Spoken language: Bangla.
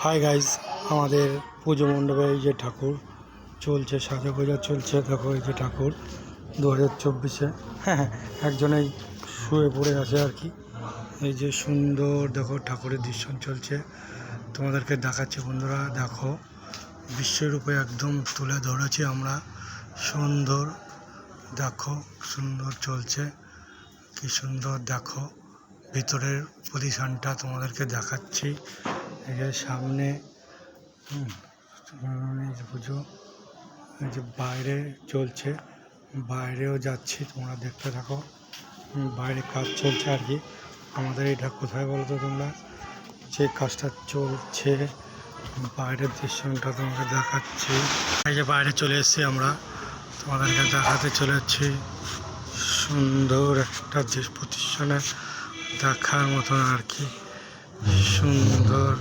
হাই গাইস, আমাদের পুজো মণ্ডপে এই যে ঠাকুর চলছে, সাজাগোজা চলছে। দেখো এই যে ঠাকুর 2024-এ। হ্যাঁ, একজনেই শুয়ে পড়ে আছে আর কি। এই যে সুন্দর দেখো ঠাকুরের দৃশ্য চলছে, তোমাদেরকে দেখাচ্ছি বন্ধুরা। দেখো বিশ্বরূপে একদম তুলে ধরেছি আমরা। সুন্দর দেখো, সুন্দর চলছে, কি সুন্দর দেখো। ভিতরের পজিশনটা তোমাদেরকে দেখাচ্ছি। এই যে সামনে পুজো, এই যে বাইরে চলছে, বাইরেও যাচ্ছি, তোমরা দেখতে থাকো। বাইরে কাজ চলছে আর কি। আমাদের এটা কোথায় বলো তো তোমরা, যে কাজটা চলছে বাইরের দৃশ্যটা তোমাকে দেখাচ্ছি। এই যে বাইরে চলে এসেছি আমরা, তোমাদেরকে দেখাতে চলেছি। সুন্দর একটা যে প্রতিষ্ঠানে দেখার মতন আর কি, সুন্দর।